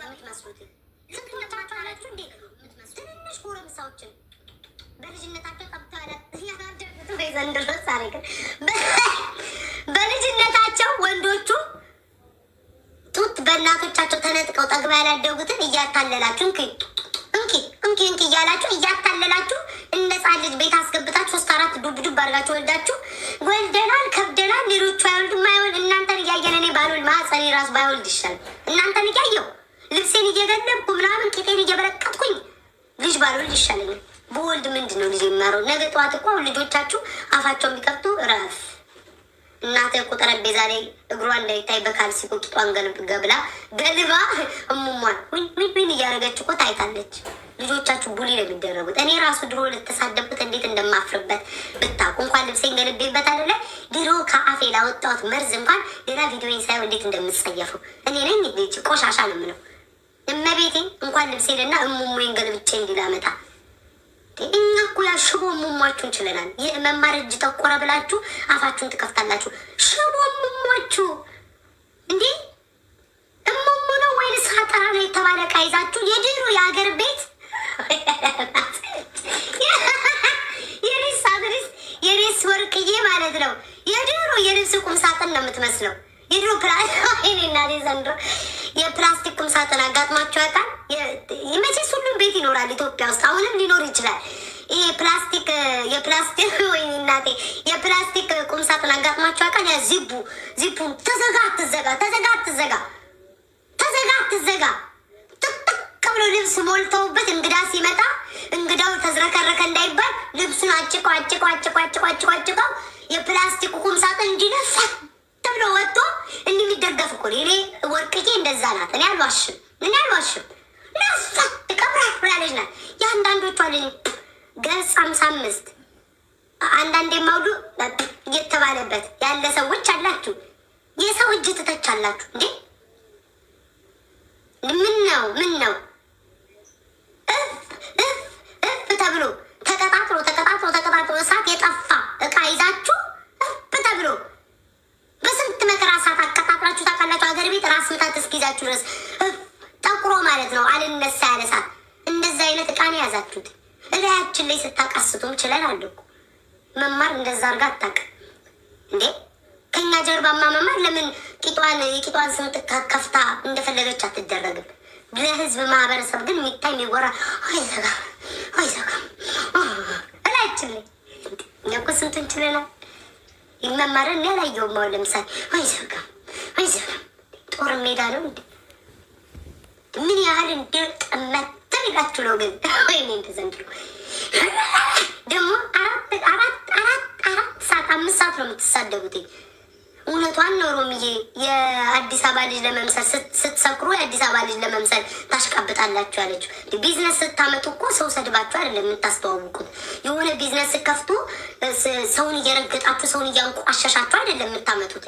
የምትመስሉት ልክ እንደታቸው አላችሁ እንዴ የምትመስሉት ትንሽ ጎረምሳዎችን በልጅነታቸው ጠብተዋል። ዘንድሮ ሳሬ ግን በልጅነታቸው ወንዶቹ ጡት በእናቶቻቸው ተነጥቀው ጠግባ ያላደጉትን እያታለላችሁ እንኪ እያላችሁ እያታለላችሁ እንደ ሕፃን ልጅ ቤት አስገብታችሁ 3-4 ዱብ አድርጋችሁ ወልዳችሁ ወልደናል ከብደናል። ሌሎቹ አይወልዱም አይወልድ እናንተን እያየን እኔ ባልወልድ ማህፀኔ ራሱ ባይወልድ ይሻላል። እናንተን እያየሁ ልብሴን እየገለብኩ ምናምን ቂጤን እየበረቀጥኩኝ ልጅ ባልወልድ ይሻለኛል። በወልድ ምንድን ነው ልጅ የሚያረው? ነገ ጠዋት እኮ ልጆቻችሁ አፋቸው የሚከፍቱ ረፍ እናተ እኮ ጠረጴዛ ላይ እግሯ እንዳይታይ በካልሲ ቂጧን ገብላ ገልባ እሙሟን ምን እያደረገች እኮ ታይታለች። ልጆቻችሁ ቡሊ ነው የሚደረጉት። እኔ ራሱ ድሮ ልተሳደብኩት እንዴት እንደማፍርበት ብታውቁ። እንኳን ልብሴን ገልቤበት አይደለ ድሮ ከአፌ ላወጣሁት መርዝ እንኳን ሌላ ቪዲዮን ሳይሆን እንዴት እንደምትጸየፈው እኔ ነኝ። ልጅ ቆሻሻ ነው የምለው እመቤቴ። እንኳን ልብሴንና እሙሙን ገልብጬ እንዲላመጣ እኛ እኮ ያ ሽቦ እሙሟችሁን ችለናል። የመማር እጅ ጠቆረ ብላችሁ አፋችሁን ትከፍታላችሁ። ሽቦ እሙሟችሁ እንዴ እሙሙ ነው ወይንስ ሀጠራ ነው የተባለ ዕቃ ይዛችሁ የድሮ የሀገር ቤት የሬስ ወርቅዬ ማለት ነው። የድሮ የልብስ ቁም ሳጥን ነው የምትመስለው። የድሮ ዘንድሮ የፕላስቲክ ቁም ሳጥን አጋጥሟቸው ያውቃል? የመቼስ ሁሉም ቤት ይኖራል ኢትዮጵያ ውስጥ አሁንም ሊኖር ይችላል። ይሄ የፕላስቲክ ወይ እናቴ የፕላስቲክ ቁም ሳጥን አጋጥሟቸው ያውቃል? ያ ዚፑ ተዘጋ ጥቅጥቅ ብሎ ልብስ ሞልተውበት እንግዳ ሲመጣ እንግዳው ተዝረከረከ እንዳይባል ልብሱን አጭቀው የፕላስቲክ ቁም ሳጥን እንዲነሳ ተብሎ ወጥቶ እንደሚደገፍ እኮ እኔ ወርቅዬ እንደዛ ናት። እኔ አልዋሽም። ነፋት ቀብራ ያለች ናት። የአንዳንዶቿ ልጅ ገጽ 55 አንዳንዴ ማውዱ እየተባለበት ያለ ሰዎች አላችሁ። የሰው እጅ ትተቻላችሁ እንዴ? ምን ነው እፍ ተብሎ ተቀጣጥሎ እሳት የጠፋ እቃ ይዛችሁ እፍ ተብሎ በስንት መከራ እሳት አቀጣጥላችሁ ታውቃላችሁ? ሀገር ቤት ራስ ምታት እስኪይዛችሁ ድረስ ጠቁሮ ማለት ነው አልነሳ ያለ እሳት። እንደዛ አይነት እቃ ነው የያዛችሁት። እላያችን ላይ ስታቀስቱም ችለን አለ እኮ መማር እንደዛ አድርጋ አታውቅም እንዴ? ከኛ ጀርባማ መማር ለምን የቂጧን ስንት ከፍታ እንደፈለገች አትደረግም? ለህዝብ ማህበረሰብ ግን የሚታይ የሚወራ አይዘጋም እላያችን ላይ እኮ ስንቱን ችለናል። ይመማረን ያላየውም አሁን ለምሳሌ አይዘጋም ጦር ሜዳ ነው እንዴ? ምን ያህል እንደጠመተን ይላችሁ ነው ግን ወይኔ እንደዘንድሮ ደግሞ 5 ሰዓት ነው የምትሳደቡት። እውነቷን ነው ሮሚዬ። የአዲስ አበባ ልጅ ለመምሰል ስትሰክሩ የአዲስ አበባ ልጅ ለመምሰል ታሽቃብጣላችሁ ያለችው። ቢዝነስ ስታመጡ እኮ ሰው ሰድባችሁ አይደለም የምታስተዋውቁት። የሆነ ቢዝነስ ስከፍቱ ሰውን እየረገጣችሁ ሰውን እያንቋሸሻችሁ አይደለም የምታመጡት።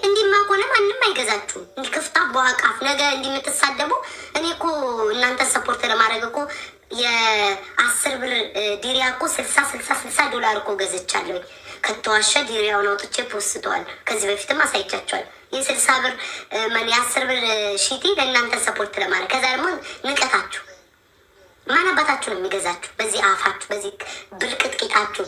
እንዲህማ ከሆነ ማንም አይገዛችሁም። እንዲክፍታ በዋቃፍ ነገ እንዲምትሳደቡ። እኔ እኮ እናንተ ሰፖርት ለማድረግ እኮ የ10 ብር ዲሪያ እኮ 60 ዶላር እኮ ገዝቻለሁ። ከተዋሸ ዲሪያውን አውጥቼ ፖስተዋል። ከዚህ በፊትም አሳይቻቸዋል። የ60 ብር የ10 ብር ሺቲ ለእናንተ ሰፖርት ለማድረግ። ከዛ ደግሞ ንቀታችሁ ማን አባታችሁ ነው የሚገዛችሁ? በዚህ አፋችሁ፣ በዚህ ብርቅጥቂጣችሁ።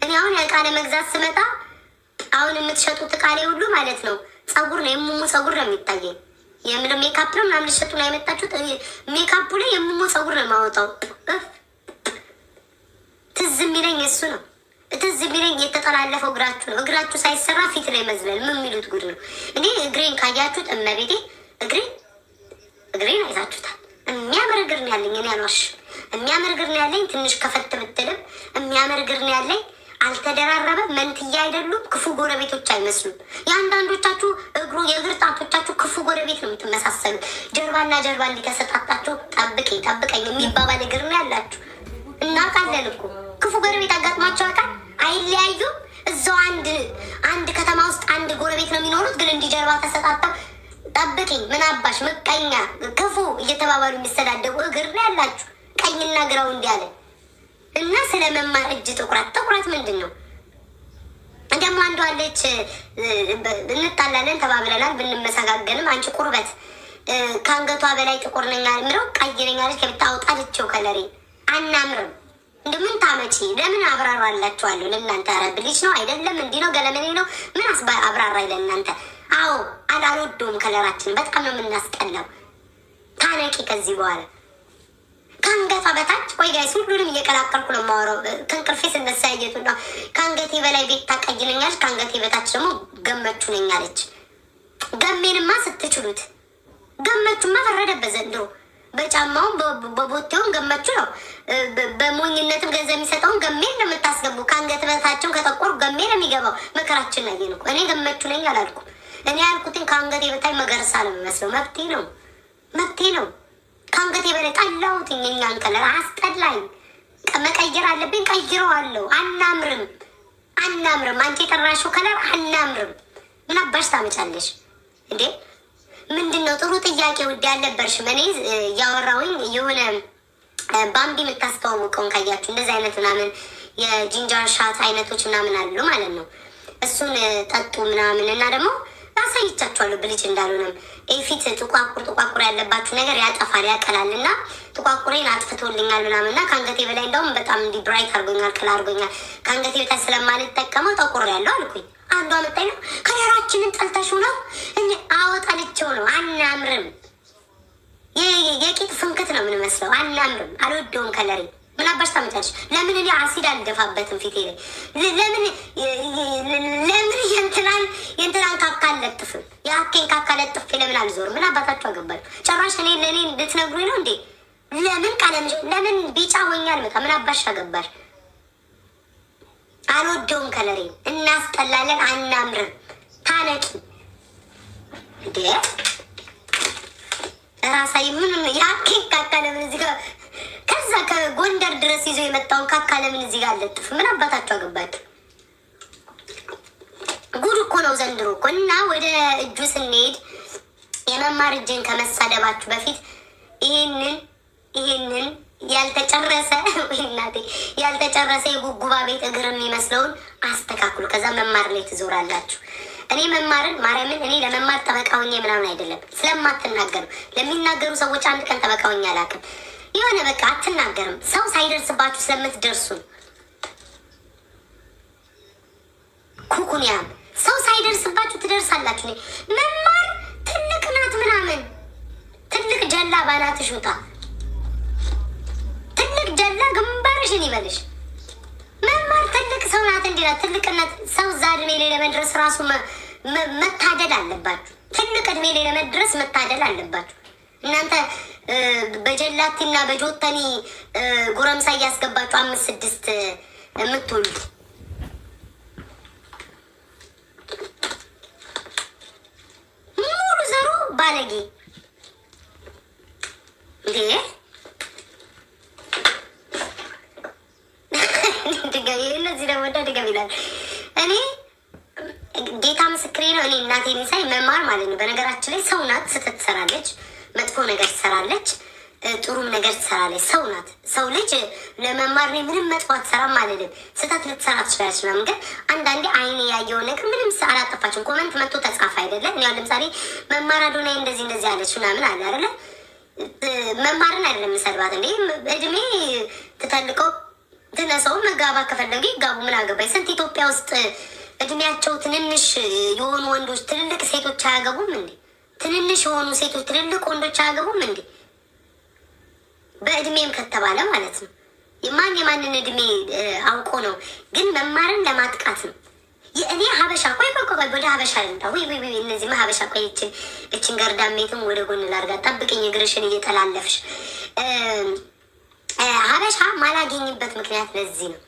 እኔ አሁን የዕቃ ለመግዛት ስመጣ አሁን የምትሸጡት ዕቃ ላይ ሁሉ ማለት ነው ጸጉር ነው የሙሙ ጸጉር ነው የሚታየኝ። የምን ሜካፕ ነው ምናምን ልትሸጡ ነው ያመጣችሁት? ሜካፑ ላይ የሙሙ ጸጉር ነው የማወጣው። ትዝ የሚለኝ እሱ ነው። ትዝ የሚለኝ የተጠላለፈው እግራችሁ ነው። እግራችሁ ሳይሰራ ፊት ላይ መዝለል ምን የሚሉት ጉድ ነው? እኔ እግሬን ካያችሁት እመቤቴ እግሬን አይታችሁታል። የሚያምር እግር ነው ያለኝ። እኔ አልዋሽም። የሚያምር እግር ነው ያለኝ። ትንሽ ከፈት ብትልም የሚያምር እግር ነው ያለኝ። አልተደራረበ መንትያ አይደሉም። ክፉ ጎረቤቶች አይመስሉም። የአንዳንዶቻችሁ የእግር ጣቶቻችሁ ክፉ ጎረቤት ነው የምትመሳሰሉ። ጀርባና ጀርባ እንዲተሰጣጣችሁ ጠብቀኝ የሚባባል እግር ነው ያላችሁ። እናውቃለን እኮ ክፉ ጎረቤት አጋጥሟቸው ያውቃል። አይለያዩም። እዛው አንድ ከተማ ውስጥ አንድ ጎረቤት ነው የሚኖሩት። ግን እንዲህ ጀርባ ተሰጣጣው ጠብቀኝ ምን አባሽ ምቀኛ ክፉ እየተባባሉ የሚሰዳደቡ እግር ነው ያላችሁ። ቀኝና ግራው እንዲያለ እና ስለ መማር እጅ ጥቁራት ምንድን ነው? ደግሞ አንዷ አለች እንጣላለን ተባብለናል ብንመሰጋገንም አንቺ ቁርበት ከአንገቷ በላይ ጥቁር ነኝ ምረው ቀይ ነኝ አለች። ከቤት አውጣልቸው ከለሬ አናምርም። እንደምን ታመጪ ለምን አብራራላችኋለሁ ለእናንተ። አረብ ልጅ ነው አይደለም እንዲህ ነው ገለመኔ ነው ምን አብራራ ለእናንተ። አዎ አልወደውም ከለራችን በጣም ነው የምናስጠላው። ታነቂ ከዚህ በኋላ ከአንገቷ በታች። ቆይ ጋይስ ሁሉንም እየቀላቀልኩ ነው የማወራው። ከእንቅልፌ ስነሳ ያየቱ ነው። ከአንገቴ በላይ ቤት ታቀይነኛለች፣ ከአንገቴ በታች ደግሞ ገመቹ ነኛለች። ገሜንማ ስትችሉት ገመቹማ ፈረደበት ዘንድሮ። በጫማውም በቦቴውም ገመቹ ነው። በሞኝነትም ገንዘብ የሚሰጠውን ገሜ ነው የምታስገቡ። ከአንገት በታችም ከጠቆር ገሜ ነው የሚገባው። መከራችን ላይ ነው። እኔ ገመቹ ነኝ አላልኩም። እኔ ያልኩትን ከአንገቴ በታይ መገረሳ ነው የሚመስለው። መብቴ ነው መብቴ ነው። ከአንገቴ በላይ ጠላሁት። የኛን ከለር አስጠላኝ። መቀየር አለብኝ ቀይረዋለሁ። አናምርም አናምርም። አንቺ የጠራሽው ከለር አናምርም። ምን አባሽ ታመጫለሽ እንዴ? ምንድን ነው? ጥሩ ጥያቄ ውድ ያልነበርሽም። እኔ እያወራሁኝ የሆነ ባምቢ የምታስተዋውቀውን ካያችሁ እንደዚህ አይነት ምናምን የጂንጀር ሻት አይነቶች ምናምን አሉ ማለት ነው። እሱን ጠጡ ምናምን እና ደግሞ አሳይቻችኋለሁ ብልጭ እንዳልሆነም ፊት ጥቋቁር ያለባችሁ ነገር ያጠፋል ያቀላል እና ጥቋቁሬን አጥፍቶልኛል ምናምን እና ከአንገቴ በላይ እንደውም በጣም እንዲ ብራይት አድርጎኛል ቅል አድርጎኛል። ከአንገቴ በታች ስለማልጠቀመው ጠቁር ያለው አልኩኝ። አንዷ መጣኝ ነው ከለራችንን ጠልተሽው ነው አወጣልቸው ነው። አናምርም። የቂጥ ፍንክት ነው የምንመስለው። አናምርም። አልወደውም ከለሬ። ምን አባሽ ታመጫለሽ? ለምን እኔ አሲድ አልደፋበትም ፊቴ ላይ? ለምን የእንትናን ካካ አልለጥፍም? የአኬን ካካ ለጥፌ ለምን አልዞርም? ምን አባታችሁ አገባችሁ? ጭራሽ እኔ ለእኔ እንድትነግሩኝ ነው እንዴ? ለምን ቀለም ለምን ቢጫ ሆኜ አልመጣ? ምን አባሽ አገባሽ? አልወደውም ከለሬ። እናስጠላለን። አናምርም። ታነቂ እንዴ ራሳይ ምን የአኬን ካካ ለምን እዚህ ጋር ከዛ ከጎንደር ድረስ ይዞ የመጣውን ካካ ለምን እዚህ ጋር አለጥፍ? ምን አባታችሁ አገባችሁ? ጉድ እኮ ነው ዘንድሮ እኮ። እና ወደ እጁ ስንሄድ የመማር እጅን ከመሳደባችሁ በፊት ይሄንን ያልተጨረሰ እናቴ ያልተጨረሰ የጉጉባ ቤት እግር የሚመስለውን አስተካክሉ። ከዛ መማር ላይ ትዞራላችሁ። እኔ መማርን ማርያምን እኔ ለመማር ጠበቃ ሆኜ ምናምን አይደለም፣ ስለማትናገሩ ለሚናገሩ ሰዎች አንድ ቀን ጠበቃ ሆኜ አላውቅም። የሆነ በቃ አትናገርም። ሰው ሳይደርስባችሁ ስለምትደርሱ ኩኩንያም ሰው ሳይደርስባችሁ ትደርሳላችሁ። መማር ትልቅ ናት ምናምን ትልቅ ጀላ ባናትሽ ውጣ። ትልቅ ጀላ ግንባርሽን ይበልሽ። መማር ትልቅ ሰው ናት እንዲላ ትልቅነት ሰው እዛ እድሜ ላይ ለመድረስ ራሱ መታደል አለባችሁ። ትልቅ እድሜ ላይ ለመድረስ መታደል አለባችሁ። እናንተ በጀላቲና በጆተኒ ጎረምሳ እያስገባችሁ 5-6 የምትወልዱ ሙሉ ዘሩ ባለጌ እንዴ! እነዚህ ደግሞ ድገም ይላል። እኔ ጌታ ምስክሬ ነው። እኔ እናቴን ሳይ መማር ማለት ነው። በነገራችን ላይ ሰው ናት፣ ስህተት ትሰራለች፣ መጥፎ ነገር ትሰራለች፣ ጥሩም ነገር ትሰራለች። ሰው ናት። ሰው ልጅ ለመማር ምንም መጥፎ አትሰራም አልልም። ስህተት ልትሰራ ትችላለች ምናምን፣ ግን አንዳንዴ አይኔ ያየውን ነገር ምንም አላጠፋችም። ኮመንት መጥቶ ተጻፈ አይደለም። ያው ለምሳሌ መማር አዶናይ እንደዚህ አለች ምናምን አለ አይደለ? መማርን አይደለም የምሰድባት። እንዴ እድሜ ትተልቀው ትነሰው መጋባት ከፈለገ ይጋቡ። ምን አገባኝ? ስንት ኢትዮጵያ ውስጥ እድሜያቸው ትንንሽ የሆኑ ወንዶች ትልልቅ ሴቶች አያገቡም እንዴ? ትንንሽ የሆኑ ሴቶች ትልልቅ ወንዶች አያገቡም እንዴ? በእድሜም ከተባለ ማለት ነው። የማንን እድሜ አውቆ ነው? ግን መማርን ለማጥቃት ነው። እኔ ሀበሻ ቆይ ወደ ሀበሻ ልምጣ። እነዚህ ሀበሻ ቆይ እችን ገርዳሜትም ወደ ጎን ላርጋ። ጠብቅኝ እግርሽን እየጠላለፍሽ። ሀበሻ ማላገኝበት ምክንያት ለዚህ ነው።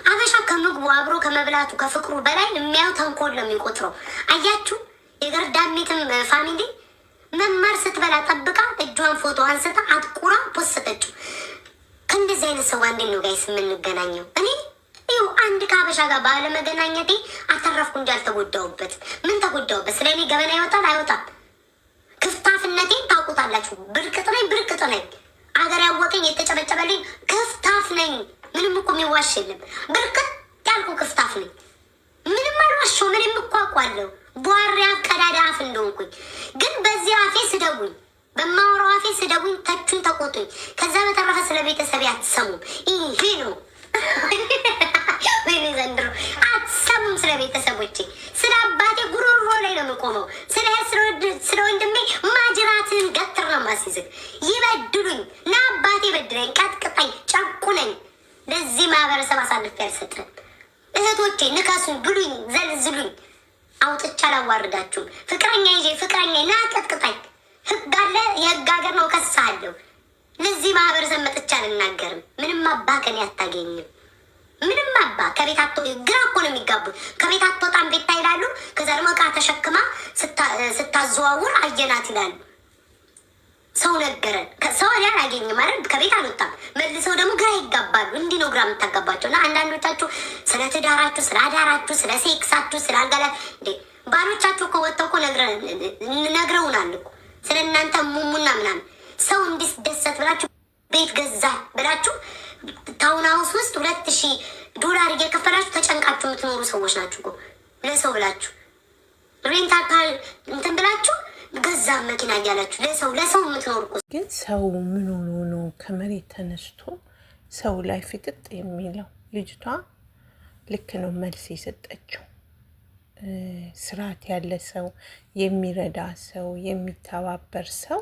ሀበሻ ከምግቡ አብሮ ከመብላቱ ከፍቅሩ በላይ የሚያው ተንኮል ነው የሚቆጥረው። አያችሁ፣ የገርዳሜትም ፋሚሊ መማር ስትበላ ጠብቃ እጇን ፎቶ አንስታ አጥቁራ ፖስተችው። ከእንደዚህ አይነት ሰው እንዴት ነው ጋይስ የምንገናኘው? እኔ ይኸው አንድ ከሀበሻ ጋር ባለመገናኘቴ አተረፍኩ እንጂ አልተጎዳሁበትም። ምን ተጎዳሁበት? ስለ እኔ ገበና ይወጣል አይወጣም? ክፍታፍነቴን ታውቁታላችሁ። ብርቅጥ ነኝ። አገር ያወቀኝ የተጨበጨበልኝ ክፍታፍ ነኝ። ምንም እኮ የሚዋሽ የለም። ብርቅጥ ያልኩ ክፍታፍ ነኝ። ምንም አልዋሸው። ምንም እኮ አውቃለሁ ቧሪያ ቀዳዳ አፍ እንደሆንኩኝ። ግን በዚህ አፌ ስደቡኝ በማወራው አፌ ስደቡኝ፣ ተቹኝ፣ ተቆጡኝ። ከዛ በተረፈ ስለ ቤተሰቤ አትሰሙም። ይሄ ነው ወይኔ ዘንድሮ አትሰሙም። ስለ ቤተሰቦቼ ስለ አባቴ ጉሮሮ ላይ ነው የምቆመው። ስለ ወንድሜ ማጅራትን ገትር ነው ማስይዝግ። ይበድሉኝ እና አባቴ በድለኝ፣ ቀጥቅጠኝ፣ ጨቁነኝ። ለዚህ ማህበረሰብ አሳልፌ አልሰጥም። እህቶቼ ንከሱኝ፣ ብሉኝ፣ ዘልዝሉኝ። አውጥቻ አላዋርዳችሁም። ፍቅረኛ ይዤ ፍቅረኛ ና ቀጥቅጠኝ። ህግ አለ፣ የህግ ሀገር ነው፣ ከሳለሁ። ለዚህ ማህበረሰብ መጥቻ አልናገርም። ምንም አባ ከኔ አታገኝም። ምንም አባ ከቤት አቶ ግራ እኮ ነው የሚጋቡት። ከቤት አትወጣም ቤት ይላሉ። ከዛ ደግሞ እቃ ተሸክማ ስታዘዋውር አየናት ይላሉ። ሰው ነገረን። ሰው እኔ አላገኝም ማለት ከቤት አልወጣም። መልሰው ደግሞ ግራ ይጋባሉ። እንዲህ ነው ግራ የምታጋባቸው። እና አንዳንዶቻችሁ ስለ ትዳራችሁ፣ ስለ አዳራችሁ፣ ስለ ሴክሳችሁ፣ ስለ አልጋላ እንዴ ባሎቻችሁ እኮ ወጥተው እኮ ነግረውናል እኮ ስለ እናንተ ሙሙና ምናምን። ሰው እንዲስደሰት ብላችሁ ቤት ገዛ ብላችሁ ታውን ሀውስ ውስጥ $2000 እየከፈላችሁ ተጨንቃችሁ የምትኖሩ ሰዎች ናችሁ እኮ። ለሰው ብላችሁ ሬንታል ካል እንትን ብላችሁ ገዛ መኪና እያላችሁ ለሰው የምትኖሩ እኮ። ግን ሰው ምን ሆኖ ነው ከመሬት ተነስቶ ሰው ላይ ፍጥጥ የሚለው? ልጅቷ ልክ ነው መልስ የሰጠችው። ስርዓት ያለ ሰው፣ የሚረዳ ሰው፣ የሚተባበር ሰው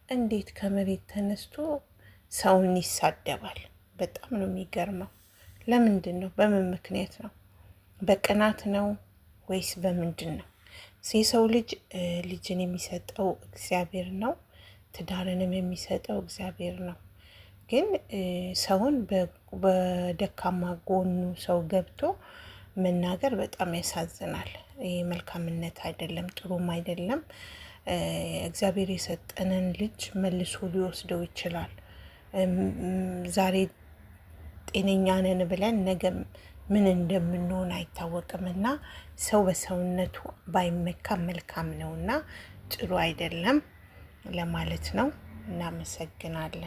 እንዴት ከመሬት ተነስቶ ሰውን ይሳደባል? በጣም ነው የሚገርመው። ለምንድን ነው? በምን ምክንያት ነው? በቅናት ነው ወይስ በምንድን ነው? የሰው ልጅ ልጅን የሚሰጠው እግዚአብሔር ነው። ትዳርንም የሚሰጠው እግዚአብሔር ነው። ግን ሰውን በደካማ ጎኑ ሰው ገብቶ መናገር በጣም ያሳዝናል። ይህ መልካምነት አይደለም፣ ጥሩም አይደለም። እግዚአብሔር የሰጠንን ልጅ መልሶ ሊወስደው ይችላል። ዛሬ ጤነኛ ነን ብለን ነገ ምን እንደምንሆን አይታወቅም። እና ሰው በሰውነቱ ባይመካ መልካም ነው እና ጥሩ አይደለም ለማለት ነው። እናመሰግናለን።